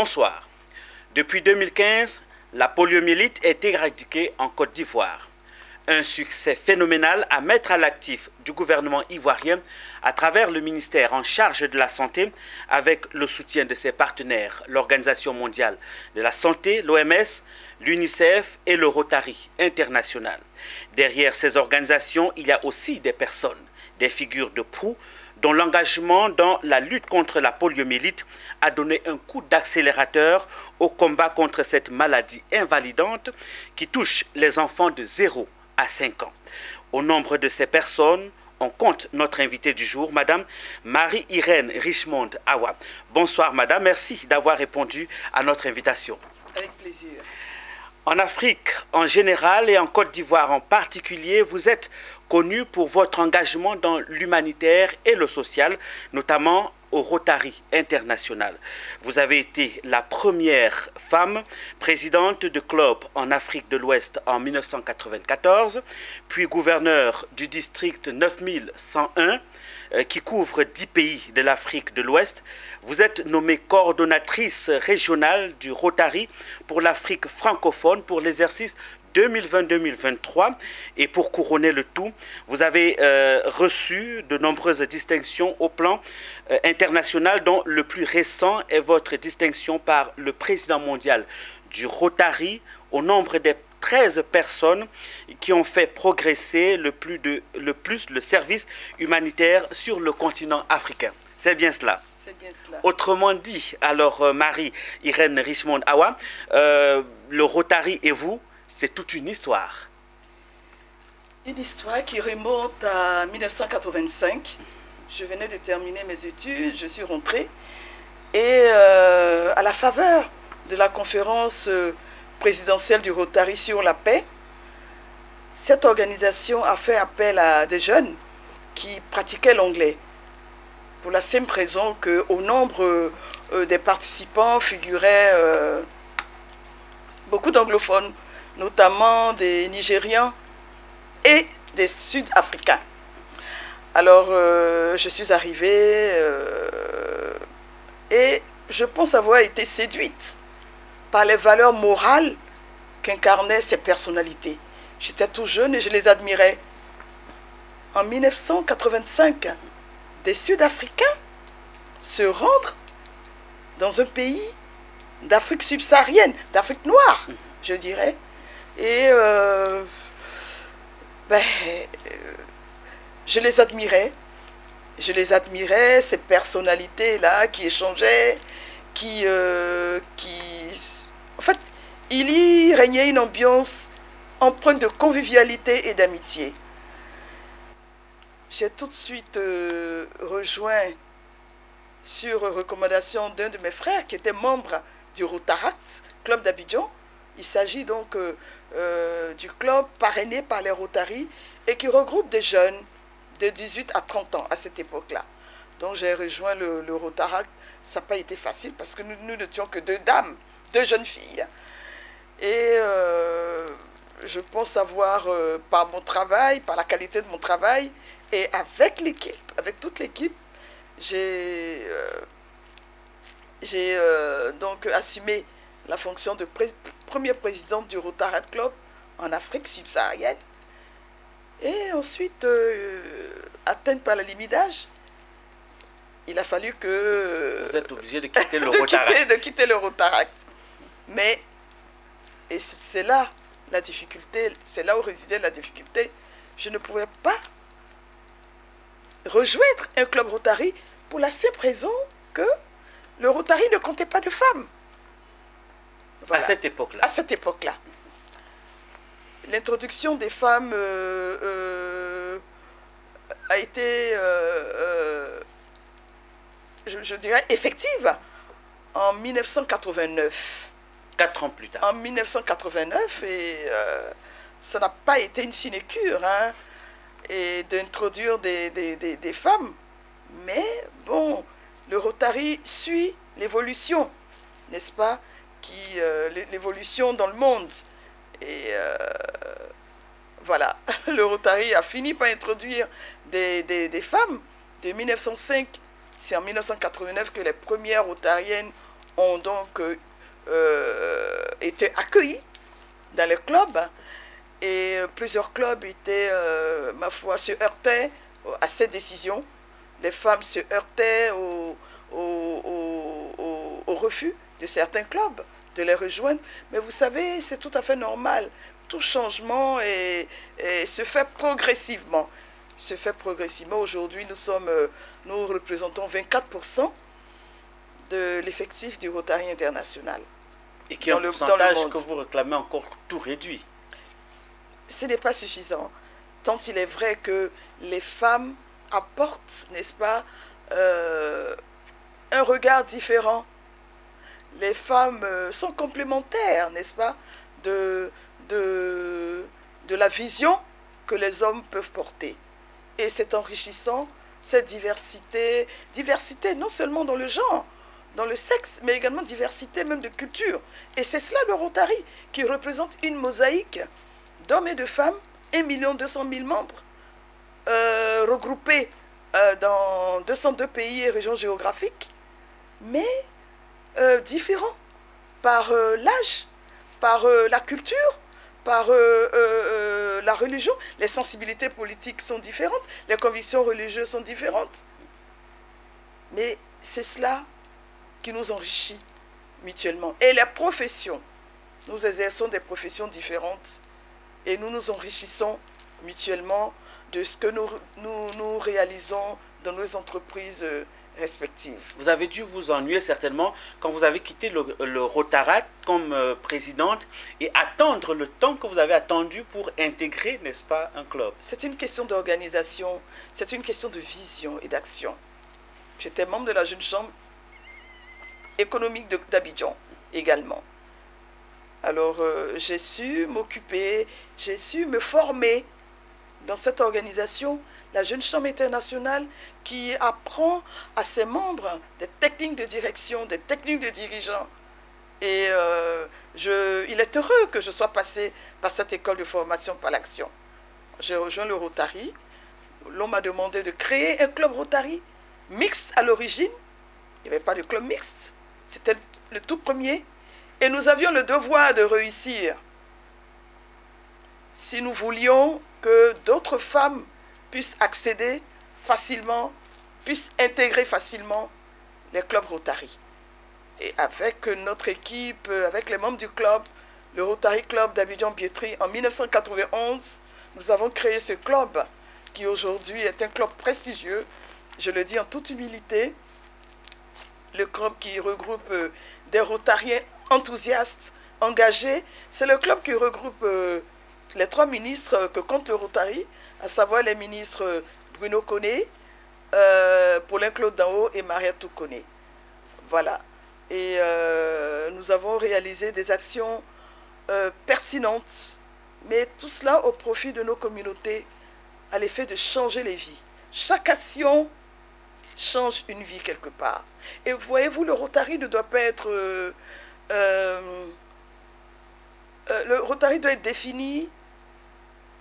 Bonsoir. Depuis 2015, la poliomyélite est éradiquée en Côte d'Ivoire. Un succès phénoménal à mettre à l'actif du gouvernement ivoirien à travers le ministère en charge de la Santé avec le soutien de ses partenaires, l'Organisation mondiale de la santé, l'OMS, l'UNICEF et le Rotary international. Derrière ces organisations, il y a aussi des personnes, des figures de proue dont l'engagement dans la lutte contre la poliomyélite a donné un coup d'accélérateur au combat contre cette maladie invalidante qui touche les enfants de 0 à 5 ans. Au nombre de ces personnes, on compte notre invitée du jour, Madame Marie-Irène Richmond Awa. Bonsoir Madame, merci d'avoir répondu à notre invitation. Avec plaisir. En Afrique en général et en Côte d'Ivoire en particulier, vous êtes connue pour votre engagement dans l'humanitaire et le social, notamment au Rotary international. Vous avez été la première femme présidente de club en Afrique de l'Ouest en 1994, puis gouverneur du district 9101 qui couvre 10 pays de l'Afrique de l'Ouest. Vous êtes nommée coordonnatrice régionale du Rotary pour l'Afrique francophone pour l'exercice 2020-2023 et pour couronner le tout, vous avez reçu de nombreuses distinctions au plan international dont le plus récent est votre distinction par le président mondial du Rotary au nombre des 13 personnes qui ont fait progresser le plus le service humanitaire sur le continent africain. C'est bien cela. C'est bien cela. Autrement dit, alors Marie-Irène Richmond Awa, le Rotary et vous, c'est toute une histoire. Une histoire qui remonte à 1985. Je venais de terminer mes études, je suis rentrée. Et à la faveur de la conférence présidentielle du Rotary sur la paix, cette organisation a fait appel à des jeunes qui pratiquaient l'anglais. Pour la simple raison qu'au nombre des participants figuraient beaucoup d'anglophones, notamment des Nigérians et des Sud-Africains. Alors, je suis arrivée et je pense avoir été séduite par les valeurs morales qu'incarnaient ces personnalités. J'étais tout jeune et je les admirais. En 1985, des Sud-Africains se rendent dans un pays d'Afrique subsaharienne, d'Afrique noire, je dirais. Et je les admirais. Je les admirais, ces personnalités-là qui échangeaient, en fait, il y régnait une ambiance empreinte de convivialité et d'amitié. J'ai tout de suite rejoint, sur recommandation d'un de mes frères qui était membre du Rotaract, club d'Abidjan. Il s'agit donc du club parrainé par les Rotary et qui regroupe des jeunes de 18 à 30 ans à cette époque-là. Donc j'ai rejoint le Rotaract. Ça n'a pas été facile parce que nous n'étions que deux dames, deux jeunes filles. Et je pense avoir, par mon travail, par la qualité de mon travail, et avec l'équipe, avec toute l'équipe, j'ai donc assumé la fonction de première présidente du Rotary Club en Afrique subsaharienne. Et ensuite, atteinte par la limite d'âge, il a fallu que... Vous êtes obligé de quitter le Rotaract. De quitter le Rotaract. Mais, et c'est là la difficulté, c'est là où résidait la difficulté, je ne pouvais pas rejoindre un club Rotary pour la simple raison que le Rotary ne comptait pas de femmes. Voilà. À cette époque-là. À cette époque-là. L'introduction des femmes a été, je dirais, effective en 1989. 4 ans plus tard. En 1989, et ça n'a pas été une sinécure, hein, et d'introduire des femmes. Mais bon, le Rotary suit l'évolution, n'est-ce pas, l'évolution dans le monde. Et voilà, le Rotary a fini par introduire des femmes de 1905. C'est en 1989 que les premières rotariennes ont donc été accueillis dans les clubs, et plusieurs clubs étaient, ma foi, se heurtaient à cette décision. Les femmes se heurtaient au refus de certains clubs de les rejoindre. Mais vous savez, c'est tout à fait normal. Tout changement se fait progressivement. Se fait progressivement. Aujourd'hui, nous représentons 24% de l'effectif du Rotary International. Et qui est un pourcentage que vous réclamez encore tout réduit. Ce n'est pas suffisant. Tant il est vrai que les femmes apportent, n'est-ce pas, un regard différent. Les femmes sont complémentaires, n'est-ce pas, de la vision que les hommes peuvent porter. Et c'est enrichissant, cette diversité non seulement dans le genre, dans le sexe, mais également diversité même de culture. Et c'est cela le Rotary, qui représente une mosaïque d'hommes et de femmes, 1 200 000 membres, regroupés dans 202 pays et régions géographiques, mais différents par l'âge, par la culture, par la religion. Les sensibilités politiques sont différentes, les convictions religieuses sont différentes. Mais c'est cela qui nous enrichit mutuellement. Et les professions, nous exerçons des professions différentes et nous nous enrichissons mutuellement de ce que nous réalisons dans nos entreprises respectives. Vous avez dû vous ennuyer certainement quand vous avez quitté le Rotaract comme présidente et attendre le temps que vous avez attendu pour intégrer, n'est-ce pas, un club. C'est une question d'organisation, c'est une question de vision et d'action. J'étais membre de la Jeune Chambre économique d'Abidjan également. Alors j'ai su m'occuper, j'ai su me former dans cette organisation, la Jeune Chambre internationale, qui apprend à ses membres des techniques de direction, des techniques de dirigeants. Et il est heureux que je sois passé par cette école de formation par l'action. J'ai rejoint le Rotary. L'on m'a demandé de créer un club Rotary mixte à l'origine. Il n'y avait pas de club mixte. C'était le tout premier. Et nous avions le devoir de réussir. Si nous voulions que d'autres femmes puissent accéder facilement, puissent intégrer facilement les clubs Rotary. Et avec notre équipe, avec les membres du club, le Rotary Club d'Abidjan-Biétry, en 1991, nous avons créé ce club qui aujourd'hui est un club prestigieux, je le dis en toute humilité, le club qui regroupe des Rotariens enthousiastes, engagés. C'est le club qui regroupe les 3 ministres que compte le Rotary, à savoir les ministres Bruno Koné, Paulin-Claude Danho et Mariette Koné. Voilà. Et nous avons réalisé des actions pertinentes, mais tout cela au profit de nos communautés, à l'effet de changer les vies. Chaque action change une vie quelque part. Et voyez-vous, le Rotary ne doit pas être... le Rotary doit être défini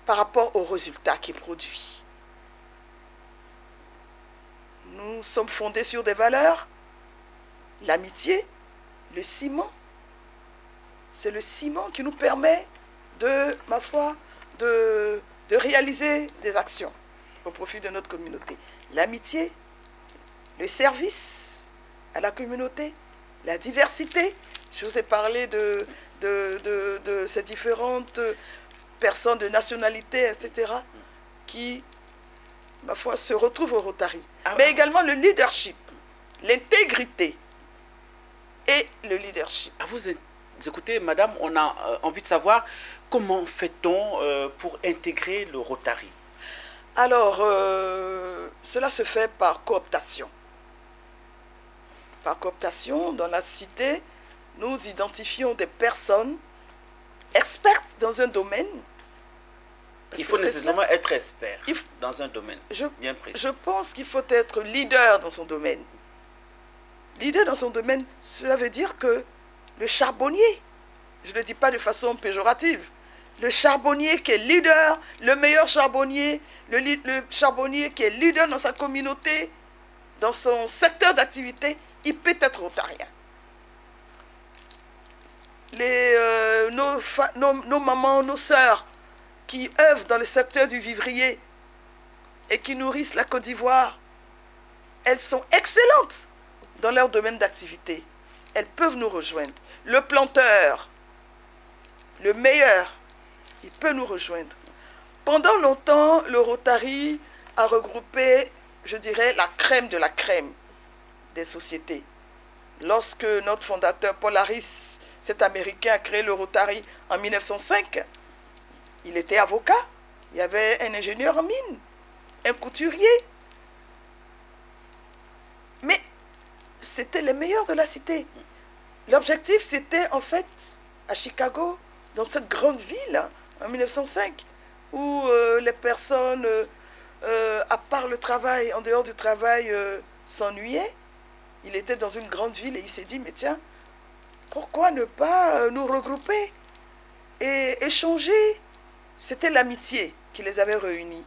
par rapport aux résultats qu'il produit. Nous sommes fondés sur des valeurs, l'amitié, le ciment. C'est le ciment qui nous permet de, ma foi, de réaliser des actions au profit de notre communauté. L'amitié, le service à la communauté, la diversité. Je vous ai parlé de ces différentes personnes de nationalité, etc., qui, ma foi, se retrouvent au Rotary. Mais également le leadership, l'intégrité et le leadership. À vous écoutez, madame, on a envie de savoir comment fait-on pour intégrer le Rotary? Alors, cela se fait par cooptation. Par cooptation, dans la cité, nous identifions des personnes expertes dans un domaine. Il faut nécessairement être expert dans un domaine bien précis. Je pense qu'il faut être leader dans son domaine. Leader dans son domaine, cela veut dire que le charbonnier, je ne le dis pas de façon péjorative, le charbonnier qui est leader, le meilleur charbonnier, le charbonnier qui est leader dans sa communauté, dans son secteur d'activité, il peut être rotarien. nos mamans, nos sœurs qui œuvrent dans le secteur du vivrier et qui nourrissent la Côte d'Ivoire, elles sont excellentes dans leur domaine d'activité. Elles peuvent nous rejoindre. Le planteur, le meilleur, il peut nous rejoindre. Pendant longtemps, le Rotary a regroupé, je dirais, la crème de la crème des sociétés. Lorsque notre fondateur Paul Harris, cet Américain, a créé le Rotary en 1905, il était avocat. Il y avait un ingénieur en mine, un couturier. Mais c'était les meilleurs de la cité. L'objectif, c'était en fait à Chicago, dans cette grande ville, en 1905, où les personnes, à part le travail, en dehors du travail, s'ennuyaient. Il était dans une grande ville et il s'est dit, mais tiens, pourquoi ne pas nous regrouper et échanger? C'était l'amitié qui les avait réunis.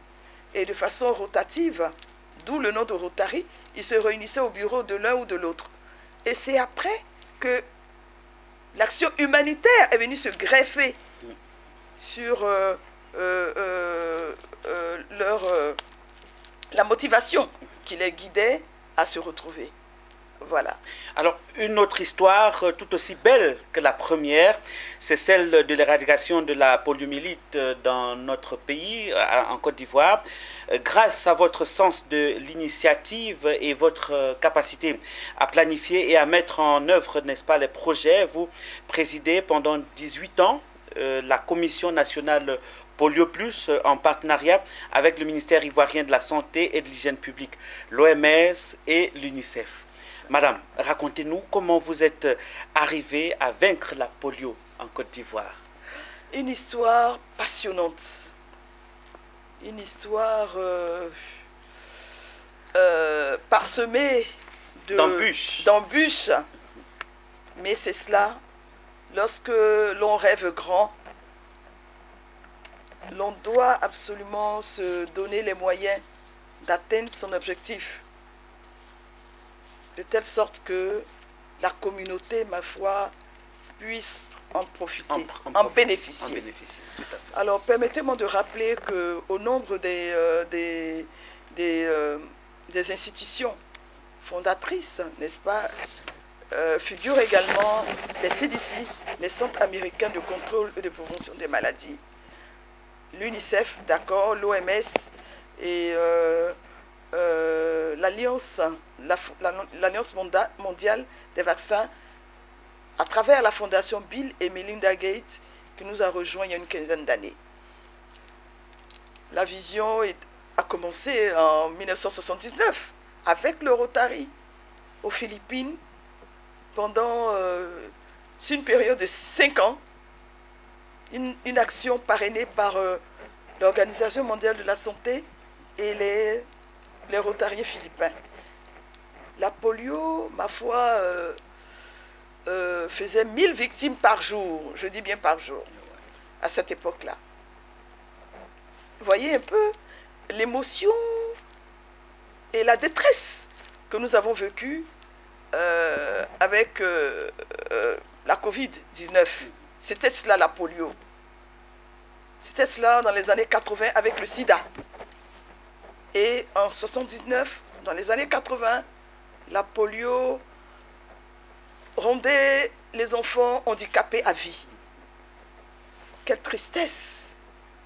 Et de façon rotative, d'où le nom de Rotary, ils se réunissaient au bureau de l'un ou de l'autre. Et c'est après que l'action humanitaire est venue se greffer sur la motivation qui les guidait à se retrouver. Voilà. Alors, une autre histoire tout aussi belle que la première, c'est celle de l'éradication de la poliomyélite dans notre pays, en Côte d'Ivoire. Grâce à votre sens de l'initiative et votre capacité à planifier et à mettre en œuvre, n'est-ce pas, les projets, vous présidez pendant 18 ans la Commission nationale Polio Plus en partenariat avec le ministère ivoirien de la Santé et de l'Hygiène publique, l'OMS et l'UNICEF. Madame, racontez-nous comment vous êtes arrivée à vaincre la polio en Côte d'Ivoire. Une histoire passionnante. Une histoire parsemée d'embûches. Mais c'est cela, lorsque l'on rêve grand, l'on doit absolument se donner les moyens d'atteindre son objectif. De telle sorte que la communauté, ma foi, puisse en profiter, en bénéficier. Alors, permettez-moi de rappeler qu'au nombre des institutions fondatrices, n'est-ce pas, figurent également les CDC, les Centres américains de contrôle et de prévention des maladies, l'UNICEF, d'accord, l'OMS et l'Alliance mondiale des vaccins à travers la fondation Bill et Melinda Gates qui nous a rejoints il y a une quinzaine d'années. La vision a commencé en 1979 avec le Rotary aux Philippines pendant une période de 5 ans, une action parrainée par l'Organisation mondiale de la santé et les Rotariens philippins. La polio, ma foi, faisait 1000 victimes par jour, je dis bien par jour, à cette époque-là. Vous voyez un peu l'émotion et la détresse que nous avons vécue avec la Covid-19. C'était cela la polio. C'était cela dans les années 80 avec le sida. Et en 79, dans les années 80, la polio rendait les enfants handicapés à vie. Quelle tristesse!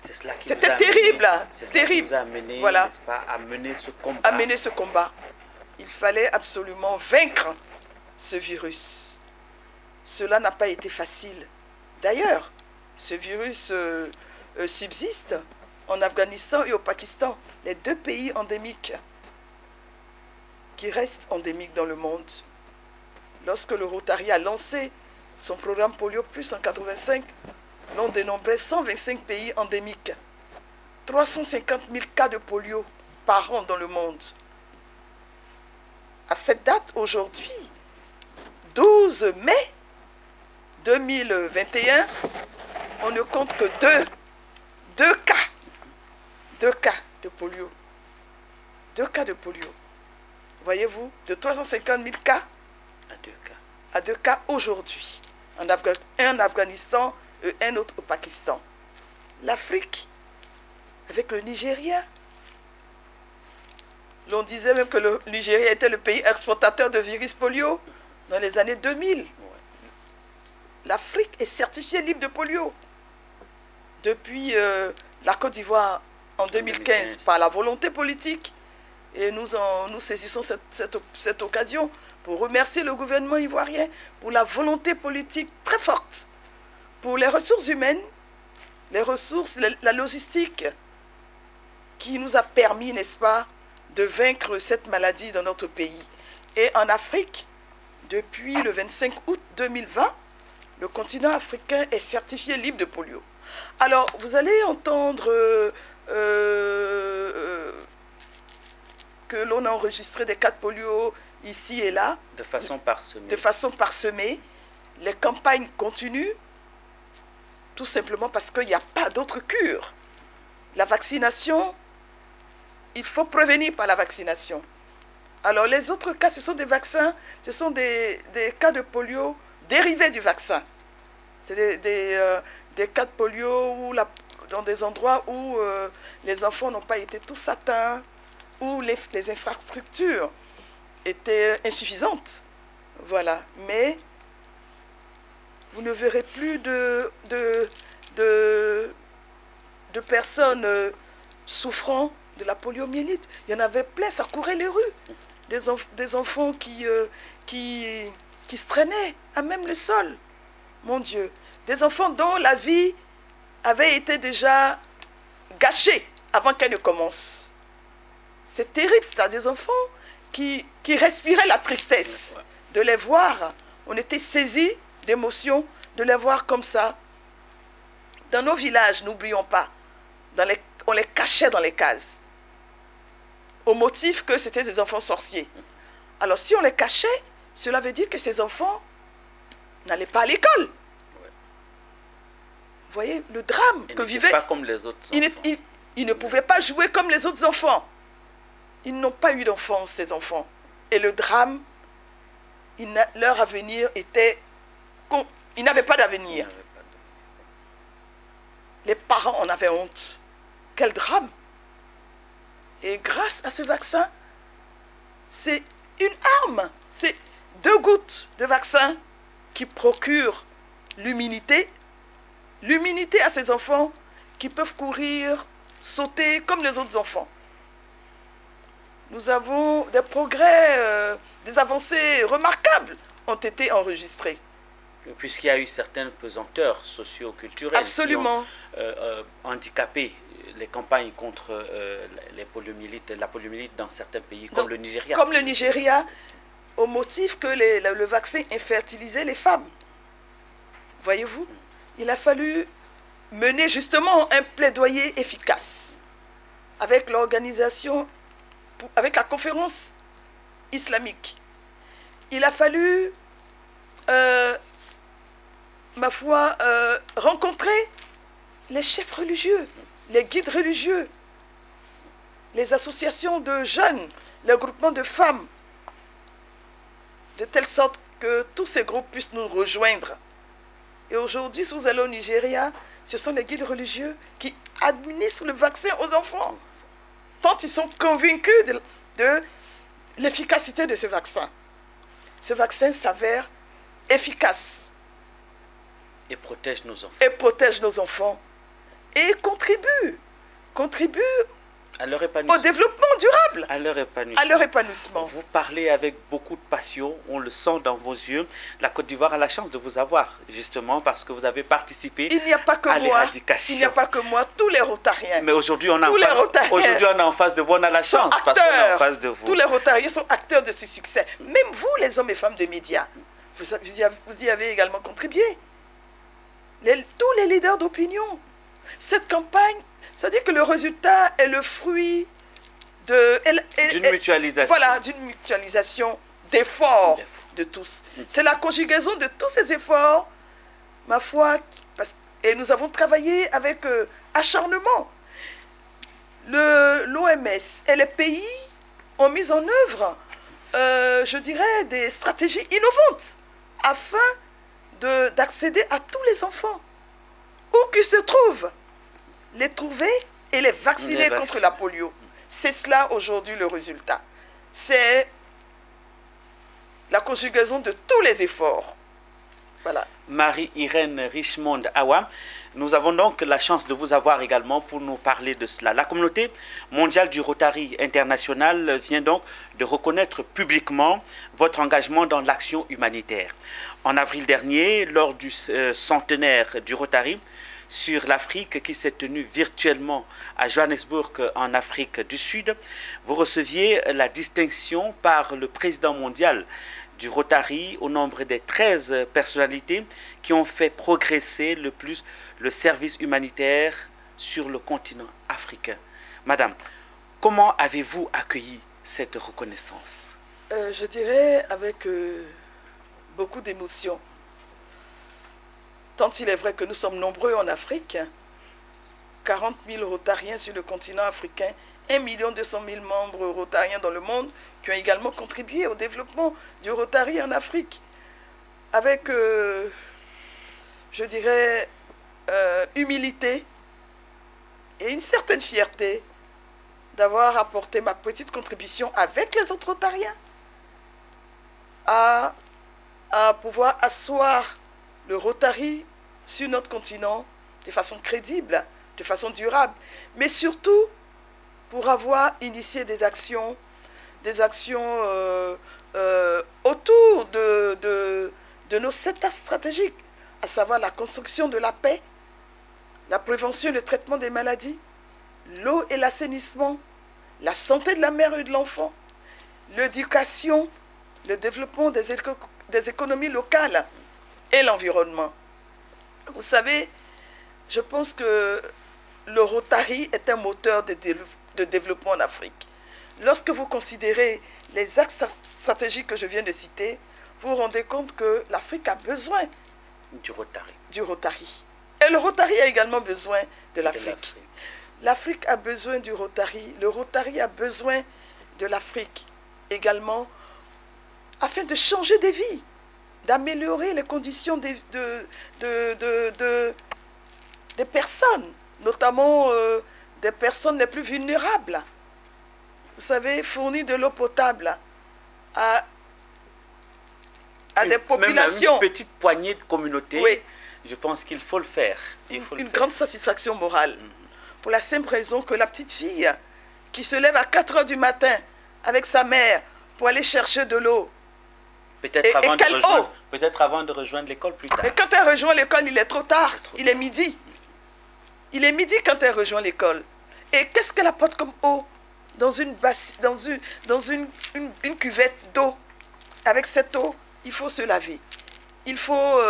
C'était terrible, terrible. Vous a amené, voilà, pas, à mener ce combat. à mener ce combat. Il fallait absolument vaincre ce virus. Cela n'a pas été facile. D'ailleurs, ce virus subsiste en Afghanistan et au Pakistan, les 2 pays endémiques qui restent endémiques dans le monde. Lorsque le Rotary a lancé son programme Polio Plus en 1985, l'on dénombrait 125 pays endémiques, 350 000 cas de polio par an dans le monde. À cette date, aujourd'hui, 12 mai 2021, on ne compte que deux cas de polio. 2 cas de polio. Voyez-vous, de 350 000 cas à 2 cas. à 2 cas aujourd'hui. un en Afghanistan et un autre au Pakistan. L'Afrique, avec le Nigeria. L'on disait même que le Nigeria était le pays exportateur de virus polio dans les années 2000. L'Afrique est certifiée libre de polio. Depuis la Côte d'Ivoire en 2015, par la volonté politique. Et nous saisissons cette occasion pour remercier le gouvernement ivoirien pour la volonté politique très forte, pour les ressources humaines, les ressources, la logistique, qui nous a permis, n'est-ce pas, de vaincre cette maladie dans notre pays. Et en Afrique, depuis le 25 août 2020, le continent africain est certifié libre de polio. Alors, vous allez entendre que l'on a enregistré des cas de polio ici et là. De façon parsemée. De façon parsemée. Les campagnes continuent, tout simplement parce qu'il n'y a pas d'autre cure. La vaccination, il faut prévenir par la vaccination. Alors, les autres cas, ce sont des vaccins, ce sont des cas de polio dérivés du vaccin. C'est des cas de polio dans des endroits où les enfants n'ont pas été tous atteints, où les infrastructures étaient insuffisantes. Voilà. Mais vous ne verrez plus de personnes souffrant de la poliomyélite. Il y en avait plein, ça courait les rues. Des enfants qui se traînaient à même le sol. Mon Dieu. Des enfants dont la vie avait été déjà gâchée avant qu'elle ne commence. C'est terrible, c'est-à-dire des enfants qui respiraient la tristesse. De les voir, on était saisis d'émotion, de les voir comme ça. Dans nos villages, n'oublions pas, on les cachait dans les cases, au motif que c'était des enfants sorciers. Alors si on les cachait, cela veut dire que ces enfants n'allaient pas à l'école. Vous voyez le drame que vivaient. Pas comme les autres enfants. Ils ne pouvaient pas jouer comme les autres enfants. Ils n'ont pas eu d'enfance, ces enfants. Et le drame, leur avenir était... Ils n'avaient pas d'avenir. Les parents en avaient honte. Quel drame! Et grâce à ce vaccin, c'est une arme. C'est 2 gouttes de vaccin qui procurent l'immunité à ces enfants qui peuvent courir, sauter comme les autres enfants. Nous avons des progrès, des avancées remarquables ont été enregistrées. Puisqu'il y a eu certaines pesanteurs socio-culturelles qui ont handicapé les campagnes contre la poliomyélite dans certains pays, comme le Nigeria. Comme le Nigeria, au motif que le vaccin infertilisait les femmes. Voyez-vous, il a fallu mener justement un plaidoyer efficace avec l'organisation, avec la conférence islamique. Il a fallu, ma foi, rencontrer les chefs religieux, les guides religieux, les associations de jeunes, les groupements de femmes, de telle sorte que tous ces groupes puissent nous rejoindre. Et aujourd'hui, si vous allez au Nigeria, ce sont les guides religieux qui administrent le vaccin aux enfants, tant ils sont convaincus de l'efficacité de ce vaccin. Ce vaccin s'avère efficace. Et protège nos enfants. Et protège nos enfants. Et contribue à leur épanouissement. Au développement durable. À leur épanouissement. À leur épanouissement. Vous parlez avec beaucoup de passion, on le sent dans vos yeux. La Côte d'Ivoire a la chance de vous avoir, justement, parce que vous avez participé à l'éradication. Il n'y a pas que moi, tous les Rotariens. Mais aujourd'hui, on est en face de vous, on a la chance, parce qu'on est en face de vous. Tous les Rotariens sont acteurs de ce succès. Même vous, les hommes et femmes de médias, vous y avez également contribué. Tous les leaders d'opinion. Cette campagne, c'est-à-dire que le résultat est le fruit d'une mutualisation. Voilà, d'une mutualisation d'efforts de tous. C'est la conjugaison de tous ces efforts, ma foi, et nous avons travaillé avec acharnement. L'OMS et les pays ont mis en œuvre, je dirais, des stratégies innovantes afin d'accéder à tous les enfants, où qu'ils se trouvent, les trouver et les vacciner contre la polio. C'est cela aujourd'hui le résultat. C'est la conjugaison de tous les efforts. Voilà. Marie-Irène Richmond Awa, nous avons donc la chance de vous avoir également pour nous parler de cela. La communauté mondiale du Rotary International vient donc de reconnaître publiquement votre engagement dans l'action humanitaire. En avril dernier, lors du centenaire du Rotary sur l'Afrique qui s'est tenu virtuellement à Johannesburg en Afrique du Sud, vous receviez la distinction par le président mondial du Rotary au nombre des 13 personnalités qui ont fait progresser le plus le service humanitaire sur le continent africain. Madame, comment avez-vous accueilli cette reconnaissance? Je dirais avec beaucoup d'émotion. Tant il est vrai que nous sommes nombreux en Afrique, 40 000 Rotariens sur le continent africain, 1 200 000 membres rotariens dans le monde qui ont également contribué au développement du Rotary en Afrique. Avec, je dirais, humilité et une certaine fierté d'avoir apporté ma petite contribution avec les autres Rotariens à pouvoir asseoir le Rotary sur notre continent de façon crédible, de façon durable, mais surtout pour avoir initié des actions autour de nos 7 axes stratégiques, à savoir la construction de la paix, la prévention et le traitement des maladies, l'eau et l'assainissement, la santé de la mère et de l'enfant, l'éducation, le développement des économies locales et l'environnement. Vous savez, je pense que le Rotary est un moteur de développement en Afrique. Lorsque vous considérez les axes stratégiques que je viens de citer, vous vous rendez compte que l'Afrique a besoin du Rotary. Et le Rotary a également besoin de l'Afrique. L'Afrique a besoin du Rotary. Le Rotary a besoin de l'Afrique également afin de changer des vies, d'améliorer les conditions des personnes, notamment des personnes les plus vulnérables. Vous savez, fournir de l'eau potable à des populations. Même une petite poignée de communautés, oui. Je pense qu'il faut le faire. Une grande satisfaction morale. Pour la simple raison que la petite fille qui se lève à 4 heures du matin avec sa mère pour aller chercher de l'eau, peut-être avant de rejoindre l'école plus tard. Et quand elle rejoint l'école, il est trop tard. Il est midi. Il est midi quand elle rejoint l'école. Et qu'est-ce qu'elle apporte comme eau? Dans une cuvette d'eau. Avec cette eau, il faut se laver. Il faut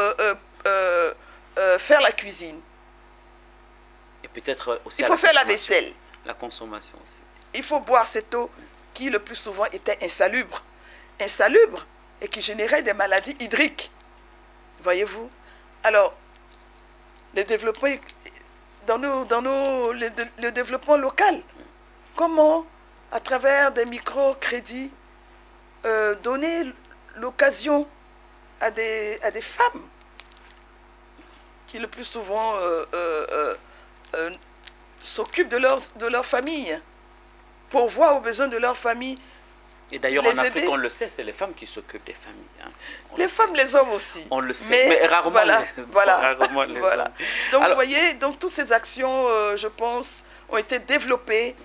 faire la cuisine. Et peut-être aussi il faut faire la vaisselle. La consommation aussi. Il faut boire cette eau qui le plus souvent était insalubre. Insalubre et qui générait des maladies hydriques. Voyez-vous? Alors, le développement le développement local, comment, à travers des microcrédits, donner l'occasion à des femmes qui le plus souvent s'occupent de leur famille, pourvoir aux besoins de leur famille. Et d'ailleurs, en Afrique, on le sait, c'est les femmes qui s'occupent des familles. Hein. Les femmes, les hommes aussi. On le sait, mais rarement rarement les hommes. Donc, vous voyez, donc, toutes ces actions, je pense, ont été développées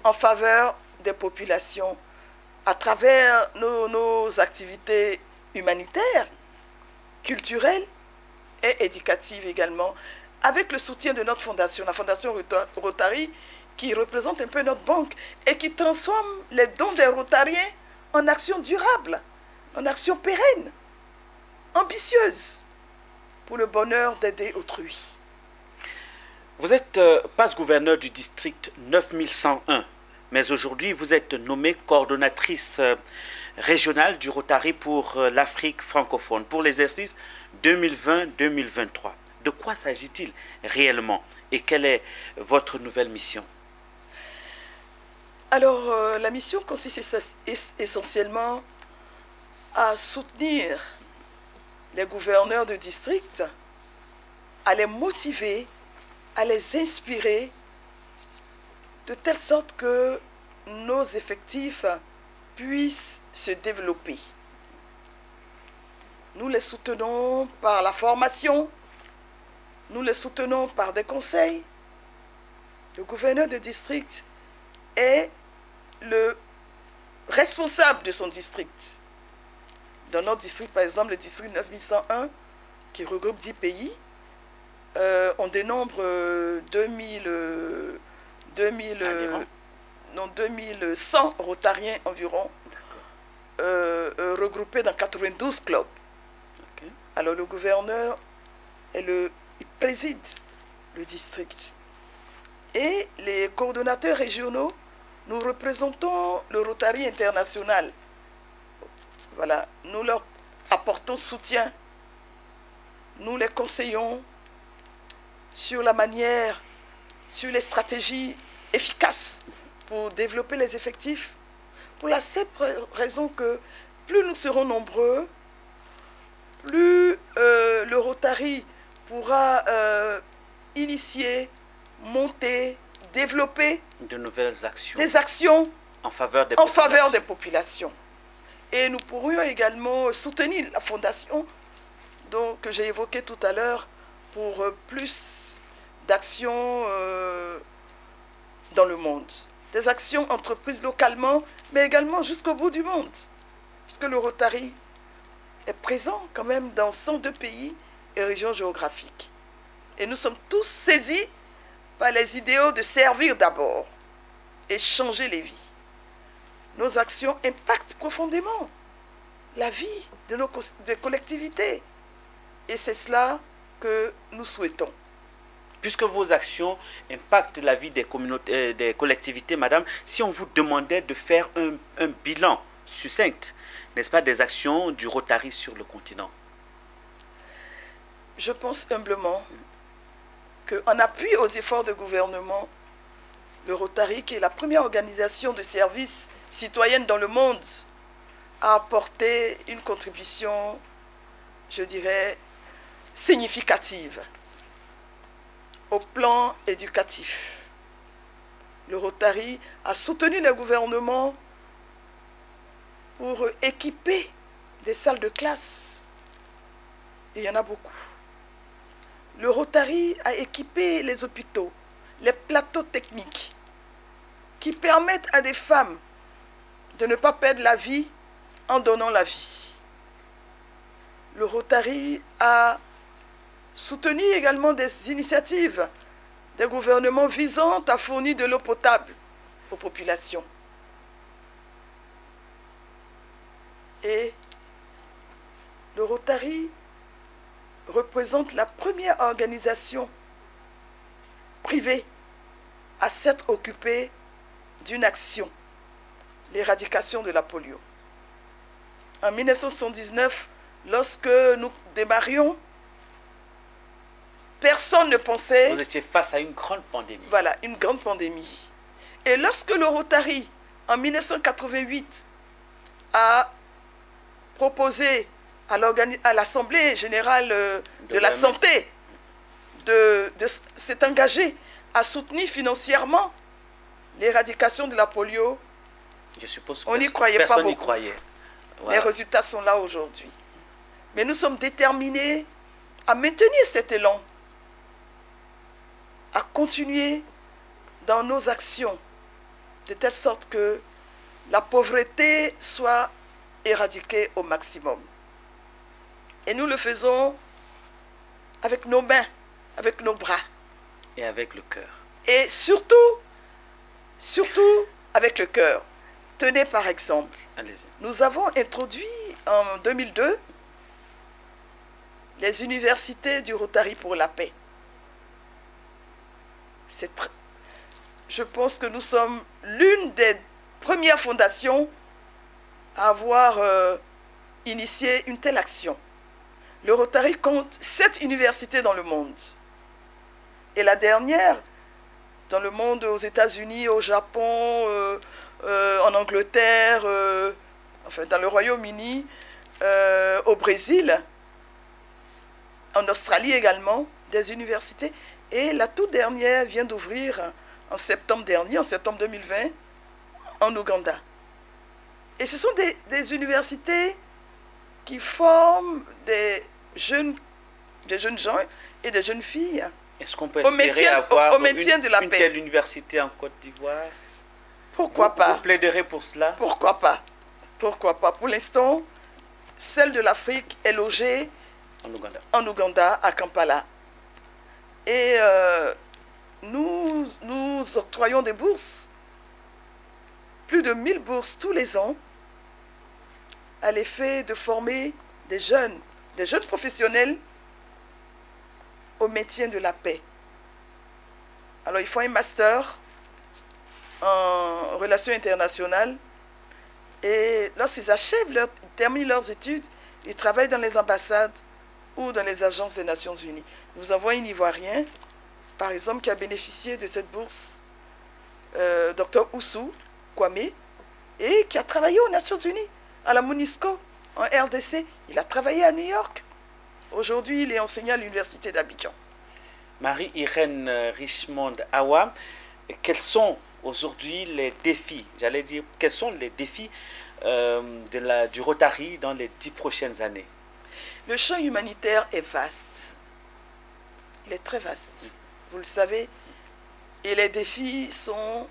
en faveur des populations à travers nos activités humanitaires, culturelles et éducatives également, avec le soutien de notre fondation, la Fondation Rotary, qui représente un peu notre banque et qui transforme les dons des Rotariens en actions durables, en actions pérennes, ambitieuses, pour le bonheur d'aider autrui. Vous êtes passe-gouverneur du district 9101, mais aujourd'hui vous êtes nommée coordonnatrice régionale du Rotary pour l'Afrique francophone pour l'exercice 2020-2023. De quoi s'agit-il réellement et quelle est votre nouvelle mission? Alors, la mission consiste essentiellement à soutenir les gouverneurs de district, à les motiver, à les inspirer, de telle sorte que nos effectifs puissent se développer. Nous les soutenons par la formation, nous les soutenons par des conseils. Le gouverneur de district est le responsable de son district. Dans notre district, par exemple, le district 9101, qui regroupe 10 pays, on dénombre 2100 rotariens environ, regroupés dans 92 clubs. Okay. Alors le gouverneur il préside le district. Et les coordonnateurs régionaux, nous représentons le Rotary international. Voilà, nous leur apportons soutien, nous les conseillons sur la manière, sur les stratégies efficaces pour développer les effectifs, pour la simple raison que plus nous serons nombreux, plus le Rotary pourra initier, monter, développer de nouvelles actions, des actions en faveur des populations. Et nous pourrions également soutenir la fondation que j'ai évoquée tout à l'heure pour plus d'actions dans le monde. Des actions entreprises localement, mais également jusqu'au bout du monde. Puisque le Rotary est présent quand même dans 102 pays et régions géographiques. Et nous sommes tous saisis par les idéaux de servir d'abord et changer les vies. Nos actions impactent profondément la vie de nos collectivités. Et c'est cela que nous souhaitons. Puisque vos actions impactent la vie des communautés, des collectivités, madame, si on vous demandait de faire un bilan succinct, n'est-ce pas, des actions du Rotary sur le continent? Je pense humblement qu'en appui aux efforts de gouvernement, le Rotary, qui est la première organisation de services citoyenne dans le monde, a apporté une contribution, je dirais, significative au plan éducatif. Le Rotary a soutenu le gouvernement pour équiper des salles de classe. Il y en a beaucoup. Le Rotary a équipé les hôpitaux, les plateaux techniques qui permettent à des femmes de ne pas perdre la vie en donnant la vie. Le Rotary a soutenu également des initiatives des gouvernements visant à fournir de l'eau potable aux populations. Et le Rotary représente la première organisation privée à s'être occupée d'une action, l'éradication de la polio. En 1979, lorsque nous démarrions, personne ne pensait... Vous étiez face à une grande pandémie. Voilà, une grande pandémie. Et lorsque le Rotary, en 1988, a proposé à l'Assemblée générale de la santé de s'est engagé à soutenir financièrement l'éradication de la polio, je suppose on n'y croyait pas beaucoup. Voilà. Les résultats sont là aujourd'hui. Mais nous sommes déterminés à maintenir cet élan, à continuer dans nos actions, de telle sorte que la pauvreté soit éradiquée au maximum. Et nous le faisons avec nos mains, avec nos bras. Et avec le cœur. Et surtout avec le cœur. Tenez par exemple, nous avons introduit en 2002 les universités du Rotary pour la paix. Je pense que nous sommes l'une des premières fondations à avoir initié une telle action. Le Rotary compte 7 universités dans le monde. Et la dernière, dans le monde, aux États-Unis, au Japon, en Angleterre, enfin dans le Royaume-Uni, au Brésil, en Australie également, des universités. Et la toute dernière vient d'ouvrir en septembre dernier, en septembre 2020, en Ouganda. Et ce sont des universités qui forment des jeunes gens et des jeunes filles. Est-ce qu'on peut espérer avoir une telle université en Côte d'Ivoire? Pourquoi pas? Vous plaiderez pour cela? Pourquoi pas? Pourquoi pas? Pour l'instant, celle de l'Afrique est logée en Ouganda, à Kampala. Et nous octroyons des bourses, plus de 1000 bourses tous les ans, à l'effet de former des jeunes professionnels au maintien de la paix. Alors, ils font un master en relations internationales et lorsqu'ils terminent leurs études, ils travaillent dans les ambassades ou dans les agences des Nations Unies. Nous avons un Ivoirien, par exemple, qui a bénéficié de cette bourse, Dr Oussou Kwame, et qui a travaillé aux Nations Unies, à la MONUSCO, en RDC. Il a travaillé à New York. Aujourd'hui, il est enseignant à l'université d'Abidjan. Marie-Irène Richmond Awa, quels sont aujourd'hui les défis, quels sont les défis du Rotary dans les 10 prochaines années? Le champ humanitaire est vaste. Il est très vaste, vous le savez, et les défis sont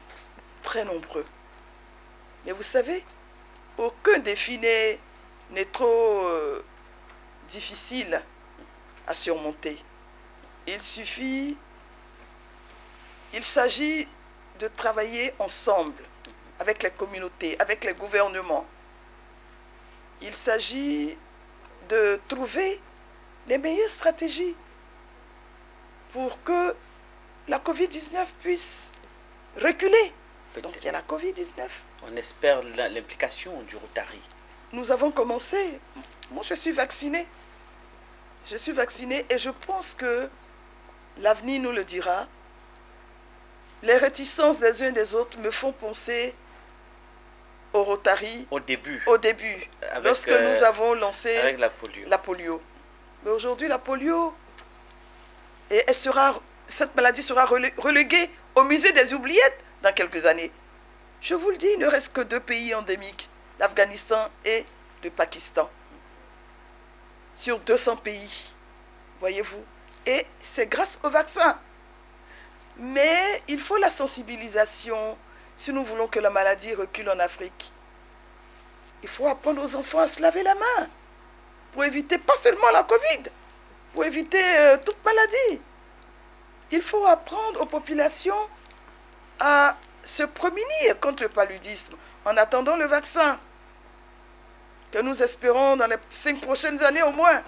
très nombreux. Mais vous savez, aucun défi n'est trop difficile à surmonter. Il s'agit de travailler ensemble avec les communautés, avec les gouvernements. Il s'agit de trouver les meilleures stratégies pour que la Covid-19 puisse reculer. Donc il y a la Covid-19. On espère l'implication du Rotary. Nous avons commencé. Moi, je suis vaccinée. Je suis vaccinée et je pense que l'avenir nous le dira. Les réticences des uns et des autres me font penser au Rotary. Au début. Lorsque nous avons lancé avec la polio. Mais aujourd'hui, la polio, cette maladie sera reléguée au musée des oubliettes dans quelques années. Je vous le dis, il ne reste que 2 pays endémiques, l'Afghanistan et le Pakistan. Sur 200 pays, voyez-vous. Et c'est grâce au vaccin. Mais il faut la sensibilisation si nous voulons que la maladie recule en Afrique. Il faut apprendre aux enfants à se laver la main pour éviter pas seulement la Covid, pour éviter toute maladie. Il faut apprendre aux populations à se prémunir contre le paludisme en attendant le vaccin que nous espérons dans les 5 prochaines années au moins.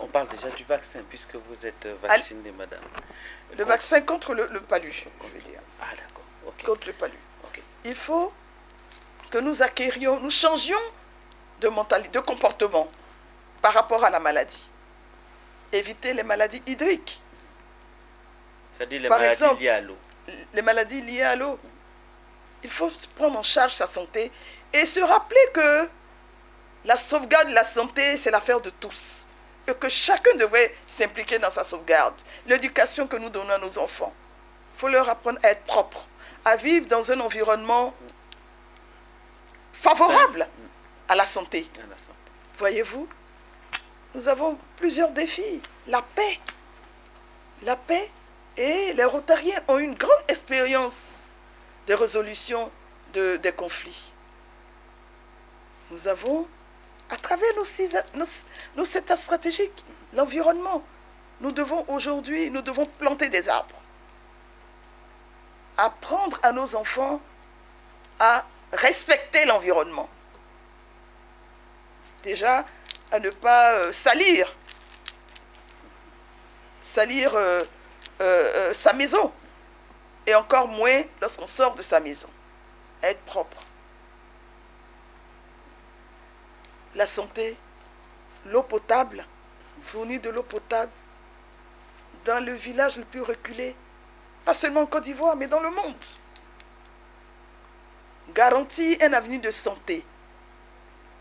On parle déjà du vaccin puisque vous êtes vaccinée, madame. Le vaccin contre le palu, on veut dire. Ah d'accord, ok. Contre le palu. Okay. Il faut que nous changions de mentalité, de comportement par rapport à la maladie. Éviter les maladies hydriques. C'est-à-dire les maladies liées à l'eau. Les maladies liées à l'eau. Il faut prendre en charge sa santé et se rappeler que la sauvegarde de la santé, c'est l'affaire de tous. Et que chacun devrait s'impliquer dans sa sauvegarde. L'éducation que nous donnons à nos enfants. Il faut leur apprendre à être propres, à vivre dans un environnement favorable à la santé. Voyez-vous, nous avons plusieurs défis. La paix. La paix. Et les Rotariens ont une grande expérience de résolution des conflits. Nous avons, à travers nos secteurs stratégiques, l'environnement, nous devons planter des arbres. Apprendre à nos enfants à respecter l'environnement. Déjà, à ne pas salir sa maison. Et encore moins lorsqu'on sort de sa maison. À être propre. La santé, l'eau potable, fournir de l'eau potable dans le village le plus reculé, pas seulement en Côte d'Ivoire, mais dans le monde. Garantir un avenir de santé,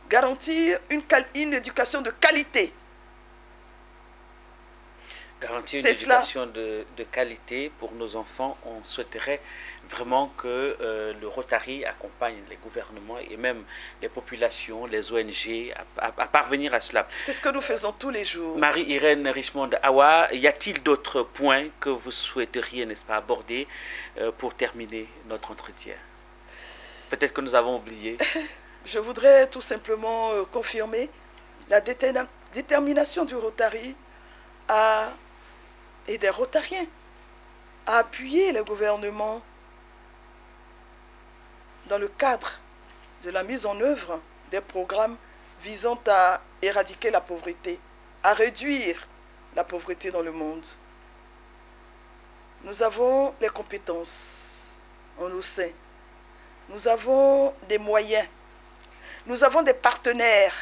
garantir une éducation de qualité, Garantir une éducation de qualité pour nos enfants. On souhaiterait vraiment que le Rotary accompagne les gouvernements et même les populations, les ONG à parvenir à cela. C'est ce que nous faisons tous les jours. Marie-Irène Richmond Awa, y a-t-il d'autres points que vous souhaiteriez, n'est-ce pas, aborder pour terminer notre entretien? Peut-être que nous avons oublié. Je voudrais tout simplement confirmer la détermination du Rotary et des Rotariens à appuyer le gouvernement dans le cadre de la mise en œuvre des programmes visant à éradiquer la pauvreté, à réduire la pauvreté dans le monde. Nous avons les compétences, on le sait. Nous avons des moyens. Nous avons des partenaires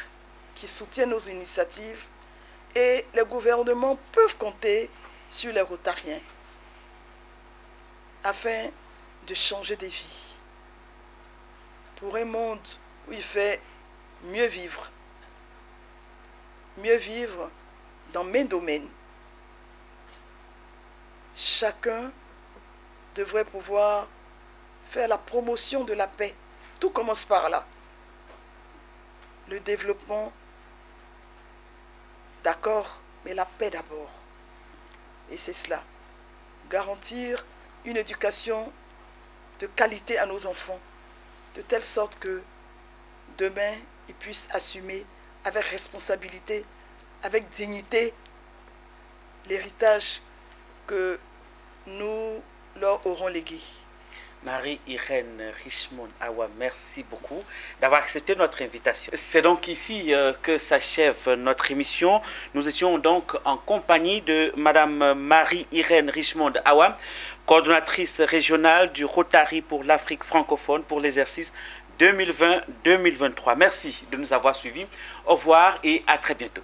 qui soutiennent nos initiatives et les gouvernements peuvent compter sur les Rotariens afin de changer des vies pour un monde où il fait mieux vivre dans mes domaines. Chacun devrait pouvoir faire la promotion de la paix. Tout commence par là. Le développement, d'accord, mais la paix d'abord. Et c'est cela. Garantir une éducation de qualité à nos enfants, de telle sorte que demain, ils puissent assumer avec responsabilité, avec dignité, l'héritage que nous leur aurons légué. Marie-Irène Richmond Awa, merci beaucoup d'avoir accepté notre invitation. C'est donc ici que s'achève notre émission. Nous étions donc en compagnie de Madame Marie-Irène Richmond Awa, coordonnatrice régionale du Rotary pour l'Afrique francophone pour l'exercice 2020-2023. Merci de nous avoir suivis. Au revoir et à très bientôt.